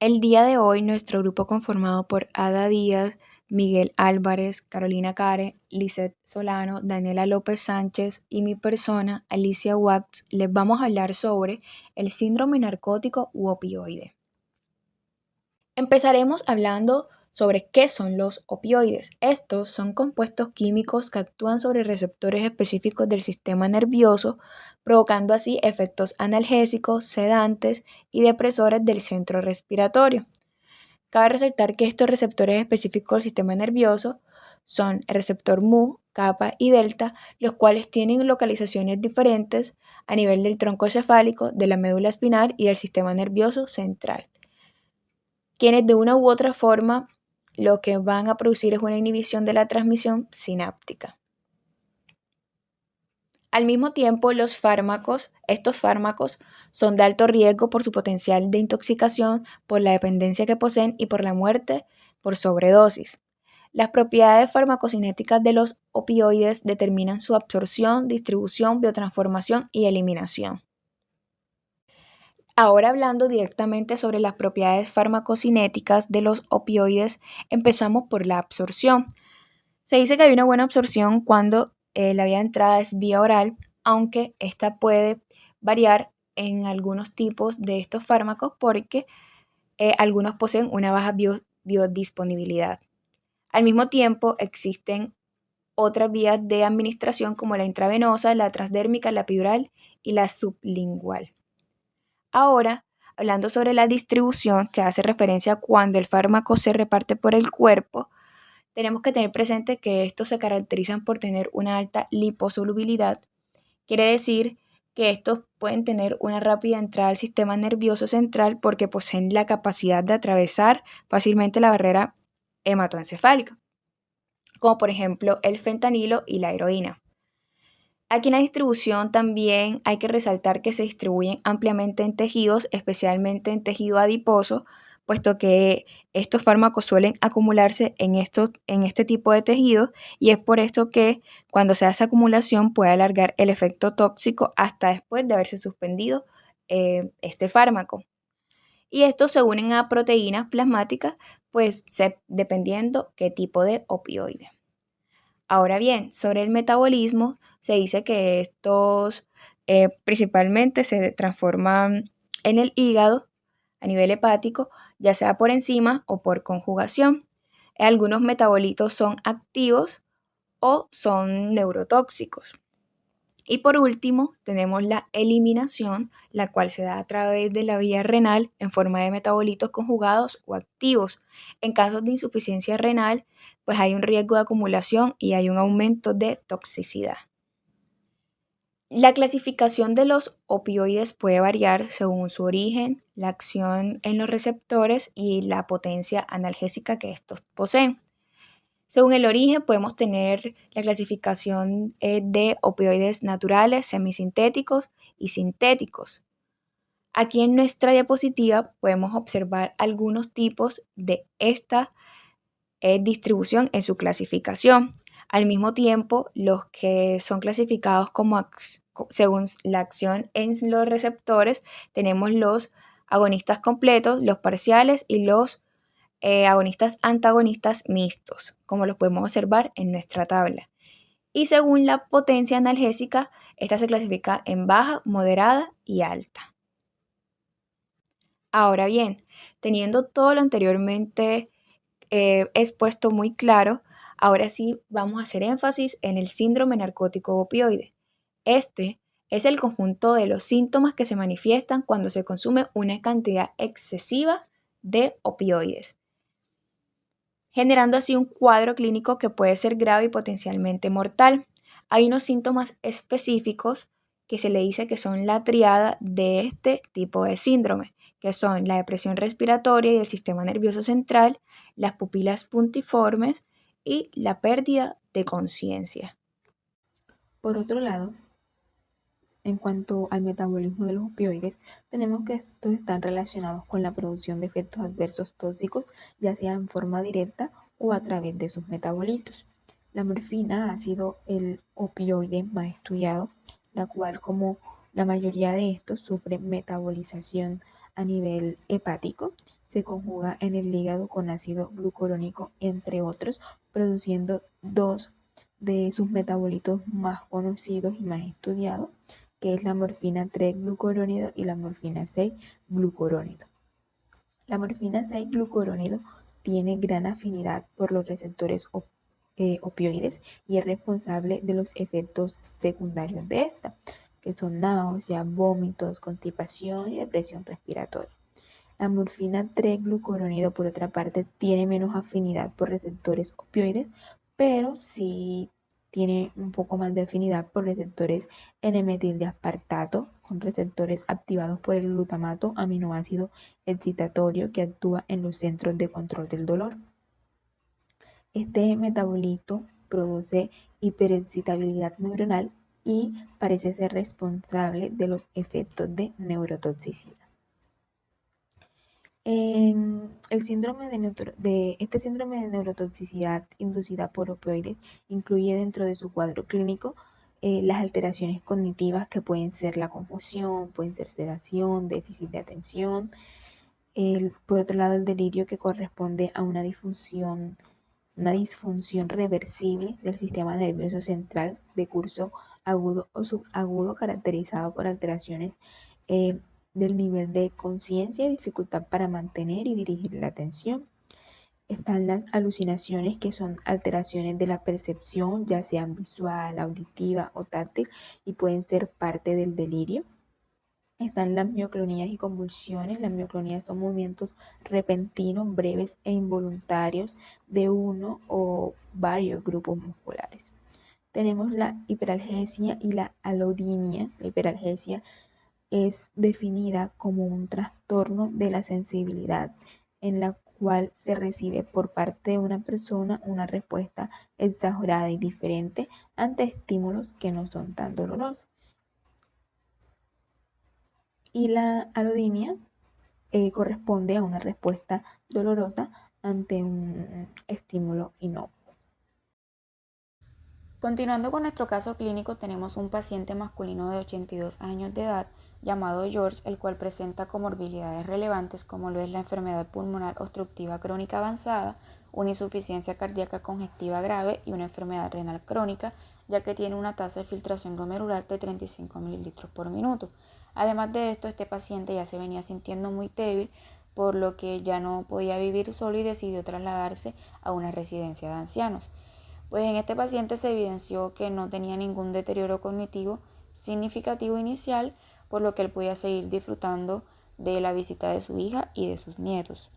El día de hoy, nuestro grupo conformado por Ada Díaz, Miguel Álvarez, Carolina Care, Lisette Solano, Daniela López Sánchez y mi persona, Alicia Watts, les vamos a hablar sobre el síndrome narcótico u opioide. Empezaremos hablando sobre qué son los opioides. Estos son compuestos químicos que actúan sobre receptores específicos del sistema nervioso, provocando así efectos analgésicos, sedantes y depresores del centro respiratorio. Cabe resaltar que estos receptores específicos del sistema nervioso son el receptor mu, kappa y delta, los cuales tienen localizaciones diferentes a nivel del tronco encefálico, de la médula espinal y del sistema nervioso central, quienes de una u otra forma lo que van a producir es una inhibición de la transmisión sináptica. Al mismo tiempo, estos fármacos son de alto riesgo por su potencial de intoxicación, por la dependencia que poseen y por la muerte por sobredosis. Las propiedades farmacocinéticas de los opioides determinan su absorción, distribución, biotransformación y eliminación. Ahora hablando directamente sobre las propiedades farmacocinéticas de los opioides, empezamos por la absorción. Se dice que hay una buena absorción cuando la vía de entrada es vía oral, aunque esta puede variar en algunos tipos de estos fármacos porque algunos poseen una baja biodisponibilidad. Al mismo tiempo, existen otras vías de administración como la intravenosa, la transdérmica, la epidural y la sublingual. Ahora, hablando sobre la distribución, que hace referencia a cuando el fármaco se reparte por el cuerpo, tenemos que tener presente que estos se caracterizan por tener una alta liposolubilidad. Quiere decir que estos pueden tener una rápida entrada al sistema nervioso central porque poseen la capacidad de atravesar fácilmente la barrera hematoencefálica, como por ejemplo el fentanilo y la heroína. Aquí en la distribución también hay que resaltar que se distribuyen ampliamente en tejidos, especialmente en tejido adiposo, puesto que estos fármacos suelen acumularse en este tipo de tejidos y es por esto que cuando se hace acumulación puede alargar el efecto tóxico hasta después de haberse suspendido este fármaco. Y estos se unen a proteínas plasmáticas, pues dependiendo qué tipo de opioide. Ahora bien, sobre el metabolismo, se dice que estos principalmente se transforman en el hígado a nivel hepático, ya sea por enzima o por conjugación. Algunos metabolitos son activos o son neurotóxicos. Y por último, tenemos la eliminación, la cual se da a través de la vía renal en forma de metabolitos conjugados o activos. En casos de insuficiencia renal, pues hay un riesgo de acumulación y hay un aumento de toxicidad. La clasificación de los opioides puede variar según su origen, la acción en los receptores y la potencia analgésica que estos poseen. Según el origen, podemos tener la clasificación de opioides naturales, semisintéticos y sintéticos. Aquí en nuestra diapositiva podemos observar algunos tipos de esta distribución en su clasificación. Al mismo tiempo, los que son clasificados según la acción en los receptores, tenemos los agonistas completos, los parciales y los agonistas antagonistas mixtos, como los podemos observar en nuestra tabla. Y según la potencia analgésica, esta se clasifica en baja, moderada y alta. Ahora bien, teniendo todo lo anteriormente expuesto muy claro, ahora sí vamos a hacer énfasis en el síndrome narcótico opioide. Este es el conjunto de los síntomas que se manifiestan cuando se consume una cantidad excesiva de opioides, generando así un cuadro clínico que puede ser grave y potencialmente mortal. Hay unos síntomas específicos que se le dice que son la triada de este tipo de síndrome, que son la depresión respiratoria y del sistema nervioso central, las pupilas puntiformes y la pérdida de conciencia. Por otro lado, en cuanto al metabolismo de los opioides, tenemos que estos están relacionados con la producción de efectos adversos tóxicos, ya sea en forma directa o a través de sus metabolitos. La morfina ha sido el opioide más estudiado, la cual, como la mayoría de estos, sufre metabolización a nivel hepático, se conjuga en el hígado con ácido glucurónico, entre otros, produciendo dos de sus metabolitos más conocidos y más estudiados, que es la morfina 3-glucurónido y la morfina 6-glucurónido. La morfina 6-glucurónido tiene gran afinidad por los receptores opioides y es responsable de los efectos secundarios de esta, que son náuseas, vómitos, constipación y depresión respiratoria. La morfina 3-glucurónido, por otra parte, tiene menos afinidad por receptores opioides, pero sí tiene un poco más de afinidad por receptores N-metil de aspartato, con receptores activados por el glutamato, aminoácido excitatorio que actúa en los centros de control del dolor. Este metabolito produce hiperexcitabilidad neuronal y parece ser responsable de los efectos de neurotoxicidad. Este síndrome de neurotoxicidad inducida por opioides incluye dentro de su cuadro clínico las alteraciones cognitivas que pueden ser la confusión, pueden ser sedación, déficit de atención. Por otro lado, el delirio, que corresponde a una disfunción reversible del sistema nervioso central de curso agudo o subagudo, caracterizado por alteraciones del nivel de conciencia y dificultad para mantener y dirigir la atención. Están las alucinaciones, que son alteraciones de la percepción, ya sean visual, auditiva o táctil, y pueden ser parte del delirio. Están las mioclonías y convulsiones. Las mioclonías son movimientos repentinos, breves e involuntarios de uno o varios grupos musculares. Tenemos la hiperalgesia y la alodinia. La hiperalgesia es definida como un trastorno de la sensibilidad en la cual se recibe por parte de una persona una respuesta exagerada y diferente ante estímulos que no son tan dolorosos. Y la alodinia corresponde a una respuesta dolorosa ante un estímulo inocuo. Continuando con nuestro caso clínico, tenemos un paciente masculino de 82 años de edad llamado George, el cual presenta comorbilidades relevantes como lo es la enfermedad pulmonar obstructiva crónica avanzada, una insuficiencia cardíaca congestiva grave y una enfermedad renal crónica, ya que tiene una tasa de filtración glomerular de 35 mililitros por minuto. Además de esto, este paciente ya se venía sintiendo muy débil, por lo que ya no podía vivir solo y decidió trasladarse a una residencia de ancianos. Pues en este paciente se evidenció que no tenía ningún deterioro cognitivo significativo inicial, por lo que él podía seguir disfrutando de la visita de su hija y de sus nietos.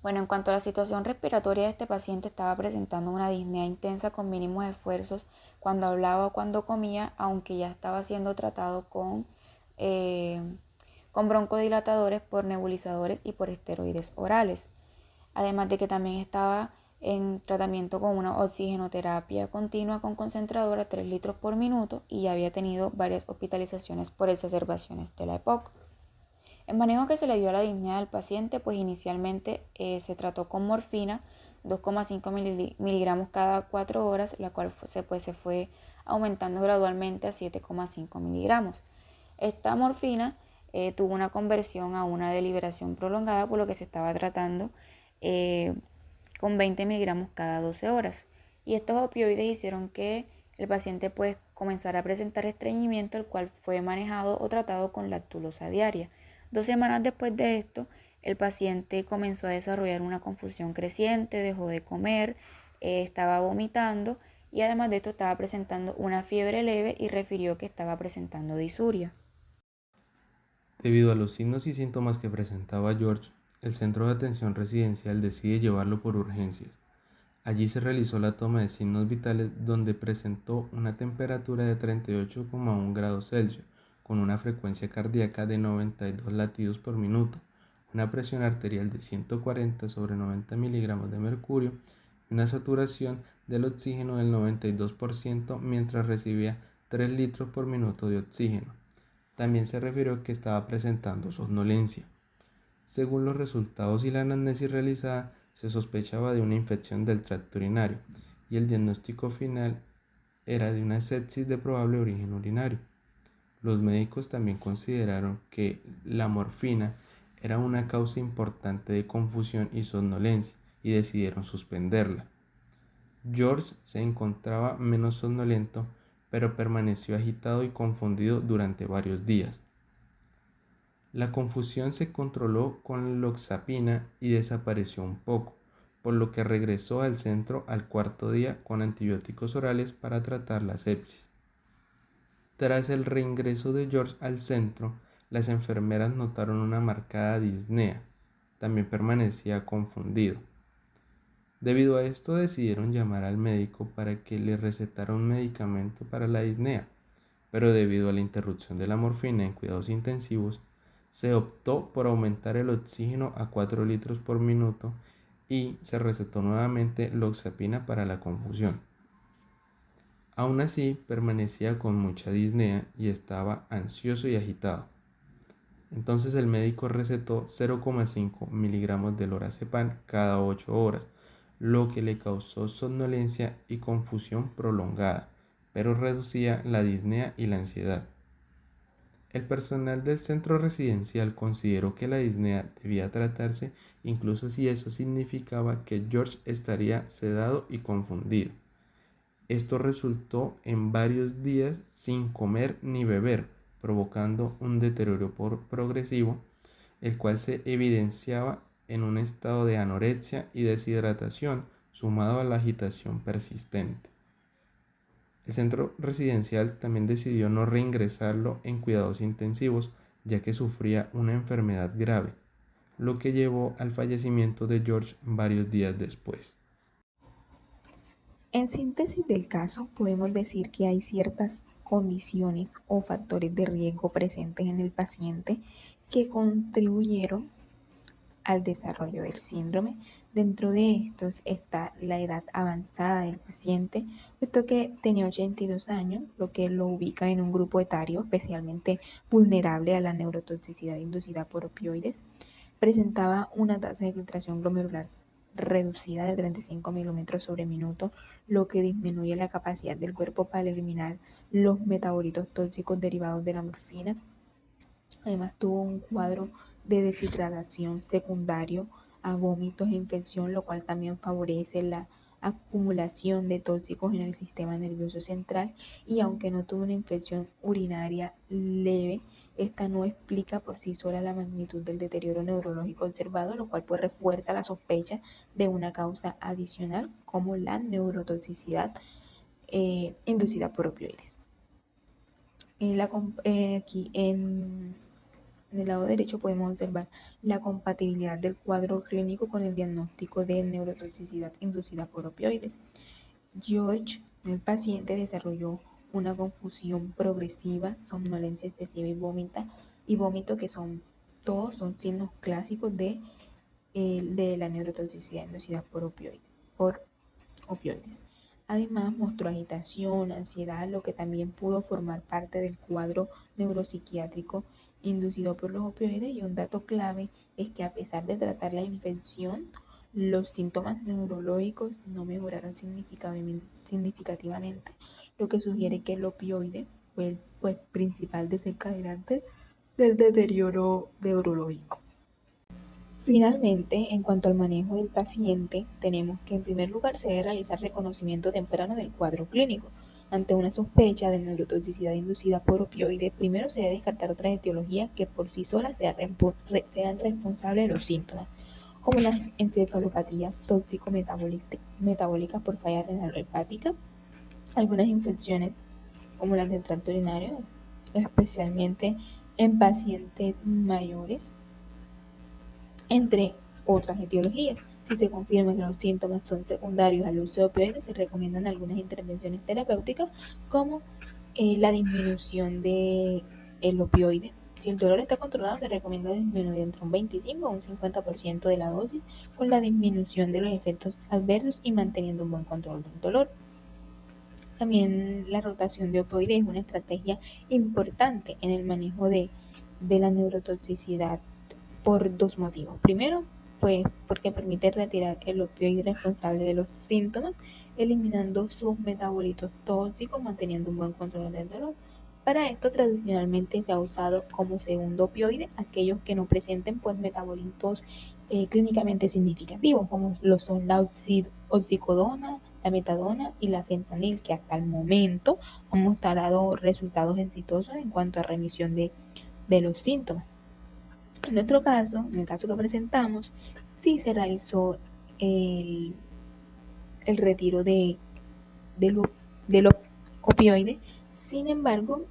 Bueno, en cuanto a la situación respiratoria de este paciente, estaba presentando una disnea intensa con mínimos esfuerzos cuando hablaba o cuando comía, aunque ya estaba siendo tratado con broncodilatadores, por nebulizadores y por esteroides orales. Además de que también estaba en tratamiento con una oxigenoterapia continua con concentrador a 3 litros por minuto y ya había tenido varias hospitalizaciones por exacerbaciones de la EPOC. El manejo que se le dio a la disnea del paciente, pues inicialmente se trató con morfina, 2,5 miligramos cada 4 horas, la cual se fue aumentando gradualmente a 7,5 miligramos. Esta morfina tuvo una conversión a una deliberación prolongada, por lo que se estaba tratando con 20 miligramos cada 12 horas. Y estos opioides hicieron que el paciente pues comenzara a presentar estreñimiento, el cual fue manejado o tratado con lactulosa diaria. 2 semanas después de esto, el paciente comenzó a desarrollar una confusión creciente, dejó de comer, estaba vomitando y además de esto estaba presentando una fiebre leve y refirió que estaba presentando disuria. Debido a los signos y síntomas que presentaba George, el centro de atención residencial decide llevarlo por urgencias. Allí se realizó la toma de signos vitales, donde presentó una temperatura de 38,1 grados Celsius, con una frecuencia cardíaca de 92 latidos por minuto, una presión arterial de 140 sobre 90 miligramos de mercurio y una saturación del oxígeno del 92% mientras recibía 3 litros por minuto de oxígeno. También se refirió que estaba presentando somnolencia. Según los resultados y la anamnesis realizada, se sospechaba de una infección del tracto urinario y el diagnóstico final era de una sepsis de probable origen urinario. Los médicos también consideraron que la morfina era una causa importante de confusión y somnolencia y decidieron suspenderla. George se encontraba menos somnoliento, pero permaneció agitado y confundido durante varios días. La confusión se controló con loxapina y desapareció un poco, por lo que regresó al centro al cuarto día con antibióticos orales para tratar la sepsis. Tras el reingreso de George al centro, las enfermeras notaron una marcada disnea. También permanecía confundido. Debido a esto decidieron llamar al médico para que le recetara un medicamento para la disnea, pero debido a la interrupción de la morfina en cuidados intensivos, se optó por aumentar el oxígeno a 4 litros por minuto y se recetó nuevamente loxapina para la confusión. Aún así, permanecía con mucha disnea y estaba ansioso y agitado. Entonces el médico recetó 0,5 miligramos de lorazepam cada 8 horas, lo que le causó somnolencia y confusión prolongada, pero reducía la disnea y la ansiedad. El personal del centro residencial consideró que la disnea debía tratarse incluso si eso significaba que George estaría sedado y confundido. Esto resultó en varios días sin comer ni beber, provocando un deterioro progresivo, el cual se evidenciaba en un estado de anorexia y deshidratación sumado a la agitación persistente. El centro residencial también decidió no reingresarlo en cuidados intensivos, ya que sufría una enfermedad grave, lo que llevó al fallecimiento de George varios días después. En síntesis del caso, podemos decir que hay ciertas condiciones o factores de riesgo presentes en el paciente que contribuyeron al desarrollo del síndrome. Dentro de estos está la edad avanzada del paciente, puesto que tenía 82 años, lo que lo ubica en un grupo etario especialmente vulnerable a la neurotoxicidad inducida por opioides. Presentaba una tasa de filtración glomerular reducida de 35 milímetros sobre minuto, lo que disminuye la capacidad del cuerpo para eliminar los metabolitos tóxicos derivados de la morfina. Además tuvo un cuadro de deshidratación secundario a vómitos e infección, lo cual también favorece la acumulación de tóxicos en el sistema nervioso central, y aunque no tuvo una infección urinaria leve, esta no explica por sí sola la magnitud del deterioro neurológico observado, lo cual pues refuerza la sospecha de una causa adicional como la neurotoxicidad inducida por opioides. Aquí en el lado derecho podemos observar la compatibilidad del cuadro clínico con el diagnóstico de neurotoxicidad inducida por opioides. George, el paciente, desarrolló una confusión progresiva, somnolencia excesiva y vómito, que todos son signos clásicos de la neurotoxicidad inducida por opioides. Además, mostró agitación, ansiedad, lo que también pudo formar parte del cuadro neuropsiquiátrico inducido por los opioides. Y un dato clave es que a pesar de tratar la infección, los síntomas neurológicos no mejoraron significativamente, lo que sugiere que el opioide fue el principal desencadenante del deterioro neurológico. Finalmente, en cuanto al manejo del paciente, tenemos que en primer lugar se debe realizar reconocimiento temprano del cuadro clínico. Ante una sospecha de neurotoxicidad inducida por opioides, primero se debe descartar otras etiologías que por sí solas sean responsables de los síntomas, como las encefalopatías tóxico-metabólicas por falla renal o hepática, algunas infecciones como las del tracto urinario, especialmente en pacientes mayores, entre otras etiologías. Si se confirma que los síntomas son secundarios al uso de opioides, se recomiendan algunas intervenciones terapéuticas como la disminución del opioide. Si el dolor está controlado, se recomienda disminuir entre un 25 a un 50% de la dosis, con la disminución de los efectos adversos y manteniendo un buen control del dolor. También la rotación de opioides es una estrategia importante en el manejo de la neurotoxicidad por dos motivos. Primero, pues porque permite retirar el opioide responsable de los síntomas, eliminando sus metabolitos tóxicos, manteniendo un buen control del dolor. Para esto tradicionalmente se ha usado como segundo opioide aquellos que no presenten pues metabolitos clínicamente significativos, como lo son la oxicodona, la metadona y la fentanil, que hasta el momento han mostrado resultados exitosos en cuanto a remisión de los síntomas. En nuestro caso, en el caso que presentamos, sí se realizó el retiro del opioide. Sin embargo,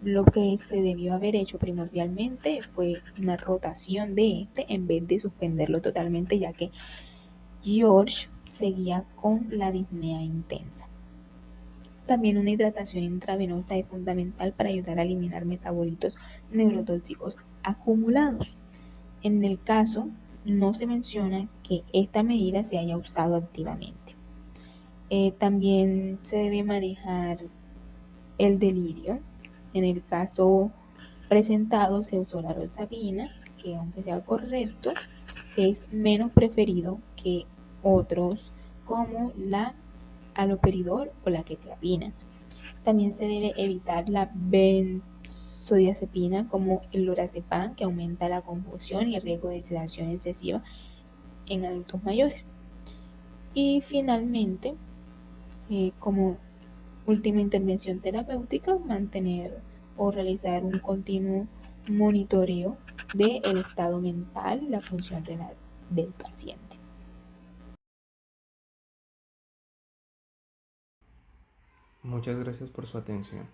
lo que se debió haber hecho primordialmente fue una rotación de este en vez de suspenderlo totalmente, ya que George seguía con la disnea intensa. También una hidratación intravenosa es fundamental para ayudar a eliminar metabolitos neurotóxicos acumulados. En el caso, no se menciona que esta medida se haya usado activamente. También se debe manejar el delirio. En el caso presentado se usó la rosabina, que aunque sea correcto, es menos preferido que otros como la haloperidol o la quetiapina. También se debe evitar la benzodiazepina como el lorazepam, que aumenta la confusión y el riesgo de sedación excesiva en adultos mayores. Y finalmente, como última intervención terapéutica, mantener o realizar un continuo monitoreo del estado mental y la función renal del paciente. Muchas gracias por su atención.